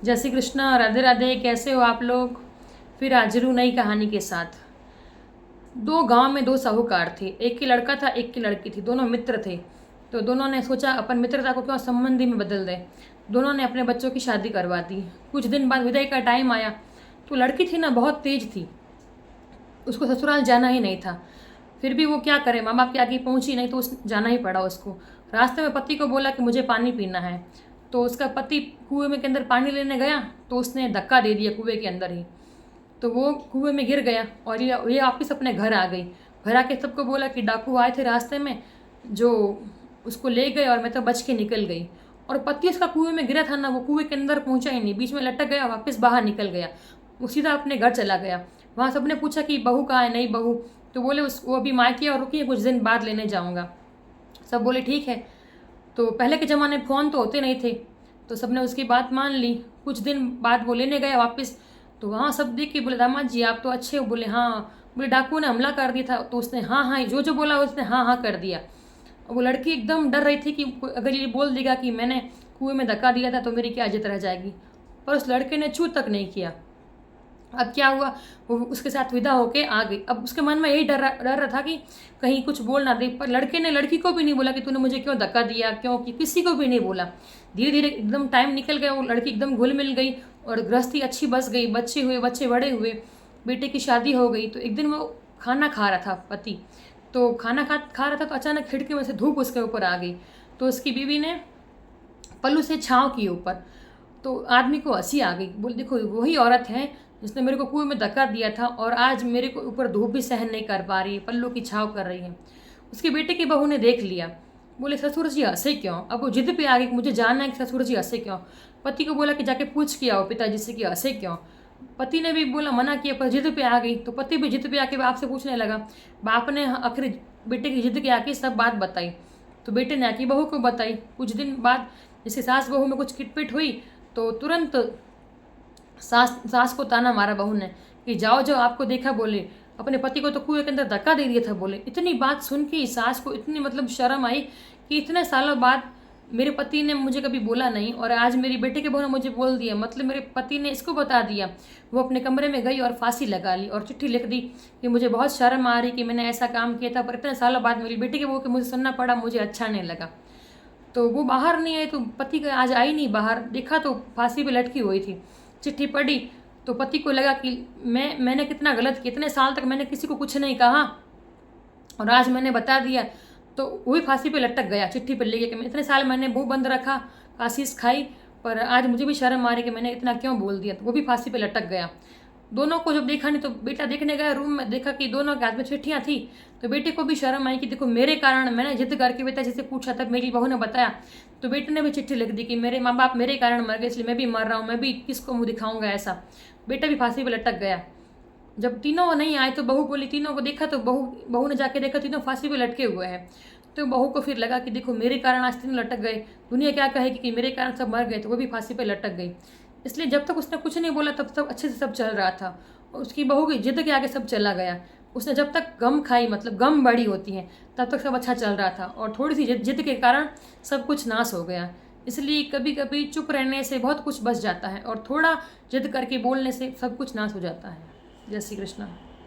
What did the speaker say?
जय श्री कृष्णा, राधे राधे। कैसे हो आप लोग? फिर हाजिर हूँ नई कहानी के साथ। दो गांव में दो साहूकार थे। एक की लड़का था, एक की लड़की थी। दोनों मित्र थे। तो दोनों ने सोचा अपन मित्रता को क्यों संबंधी में बदल दें। दोनों ने अपने बच्चों की शादी करवा दी। कुछ दिन बाद विदाई का टाइम आया तो लड़की थी ना, बहुत तेज थी। उसको ससुराल जाना ही नहीं था। फिर भी वो क्या करे, माँ बाप के आगे पहुंची नहीं तो जाना ही पड़ा उसको। रास्ते में पति को बोला कि मुझे पानी पीना है। तो उसका पति कुएं में के अंदर पानी लेने गया तो उसने धक्का दे दिया कुएं के अंदर ही। तो वो कुएं में गिर गया और ये वापस अपने घर आ गई। घर आके सबको बोला कि डाकू आए थे रास्ते में जो उसको ले गए और मैं तो बच के निकल गई। और पति उसका कुएं में गिरा था ना, वो कुएं के अंदर पहुंचा ही नहीं, बीच में लटक गया, वापस बाहर निकल गया। वो सीधा अपने घर चला गया। वहाँ सबने पूछा कि बहू कहाँ है, नहीं बहू। तो बोले वो अभी मायके और रुकी है, कुछ दिन बाद लेने जाऊँगा। सब बोले ठीक है। तो पहले के ज़माने में फ़ोन तो होते नहीं थे, तो सबने उसकी बात मान ली। कुछ दिन बाद वो लेने गया वापस। तो वहाँ सब देख के बोले दामाद जी आप तो अच्छे हो। बोले हाँ। बोले डाकू ने हमला कर दिया था। तो उसने हाँ हाँ, जो जो बोला उसने हाँ हाँ कर दिया। वो लड़की एकदम डर रही थी कि अगर ये बोल देगा कि मैंने कुएं में धक्का दिया था तो मेरी क्या इज्जत रह जाएगी। पर उस लड़के ने छू तक नहीं किया। अब क्या हुआ, वो उसके साथ विदा होके आ गई। अब उसके मन में यही डर रहा था कि कहीं कुछ बोल ना दे। पर लड़के ने लड़की को भी नहीं बोला कि तूने मुझे क्यों धक्का दिया, क्यों कि किसी को भी नहीं बोला। धीरे धीरे एकदम टाइम निकल गया, वो लड़की एकदम घुल मिल गई और गृहस्थी अच्छी बस गई। बच्चे हुए, बच्चे बड़े हुए, बेटे की शादी हो गई। तो एक दिन वो खाना खा रहा था पति। तो खाना खा रहा था तो अचानक खिड़की में से धूप उसके ऊपर आ गई। तो उसकी बीवी ने पल्लू से छाँव की ऊपर। तो आदमी को हंसी आ गई। बोले देखो वही औरत है जिसने मेरे को कुएं में धक्का दिया था और आज मेरे को ऊपर धूप भी सहन नहीं कर पा रही है, पल्लू की छाव कर रही है। उसके बेटे की बहू ने देख लिया। बोले ससुर जी हंसे क्यों। अब वो जिद पे आ गई कि मुझे जानना है कि ससुर जी हंसे क्यों। पति को बोला कि जाके पूछ के आओ पिताजी से कि हंसे क्यों। पति ने भी बोला मना किया, पर जिद पे आ गई। तो पति भी जिद पे आके बाप से पूछने लगा। बाप ने आखिर बेटे की जिद के आके सब बात बताई। तो बेटे ने आके बहू को बताई। कुछ दिन बाद जैसे सास बहू में कुछ किटपिट हुई तो तुरंत सास को ताना मारा बहू ने कि जाओ जाओ, आपको देखा। बोले अपने पति को तो कुएं के अंदर धक्का दे दिया था। बोले इतनी बात सुन के सास को इतनी मतलब शर्म आई कि इतने सालों बाद मेरे पति ने मुझे कभी बोला नहीं और आज मेरी बेटे के बहू ने मुझे बोल दिया, मतलब मेरे पति ने इसको बता दिया। वो अपने कमरे में गई और फांसी लगा ली और चिट्ठी लिख दी कि मुझे बहुत शर्म आ रही कि मैंने ऐसा काम किया था, पर इतने सालों बाद मेरी बेटे के बहू के मुझे सुनना पड़ा, मुझे अच्छा नहीं लगा। तो वो बाहर नहीं आई। तो पति का आज आई नहीं बाहर, देखा तो फांसी पे लटकी हुई थी। चिट्ठी पढ़ी तो पति को लगा कि मैंने कितना गलत किया, इतने साल तक मैंने किसी को कुछ नहीं कहा और आज मैंने बता दिया। तो वही फांसी पे लटक गया चिट्ठी पर लेके कि मैं इतने साल मैंने मुंह बंद रखा, आशीष खाई, पर आज मुझे भी शर्म आ रही कि मैंने इतना क्यों बोल दिया। तो वो भी फांसी पे लटक गया। दोनों को जब देखा नहीं तो बेटा देखने गया रूम में, देखा कि दोनों के हाथ में चिट्ठियाँ थी। तो बेटे को भी शर्म आई कि देखो मेरे कारण, मैंने जिद करके बेटा जिसे पूछा तब मेरी बहू ने बताया। तो बेटे ने भी चिट्ठी लिख दी कि मेरे माँ बाप मेरे कारण मर गए, इसलिए मैं भी मर रहा हूँ, मैं भी किसको मुँह दिखाऊंगा ऐसा। बेटा भी फांसी पर लटक गया। जब तीनों नहीं आए तो बहू बोली, तीनों को देखा तो बहू ने जाके देखा तीनों फांसी पे लटके हुए हैं। तो बहू को फिर लगा कि देखो मेरे कारण आज तीनों लटक गए, दुनिया क्या कहेगी कि मेरे कारण सब मर गए। तो वो भी फांसी पे लटक गई। इसलिए जब तक उसने कुछ नहीं बोला तब तक अच्छे से सब चल रहा था। उसकी बहू की जिद के आगे सब चला गया। उसने जब तक गम खाई, मतलब गम बड़ी होती है, तब तक सब अच्छा चल रहा था और थोड़ी सी जिद के कारण सब कुछ नाश हो गया। इसलिए कभी कभी चुप रहने से बहुत कुछ बच जाता है और थोड़ा जिद करके बोलने से सब कुछ नाश हो जाता है। जय श्री कृष्ण।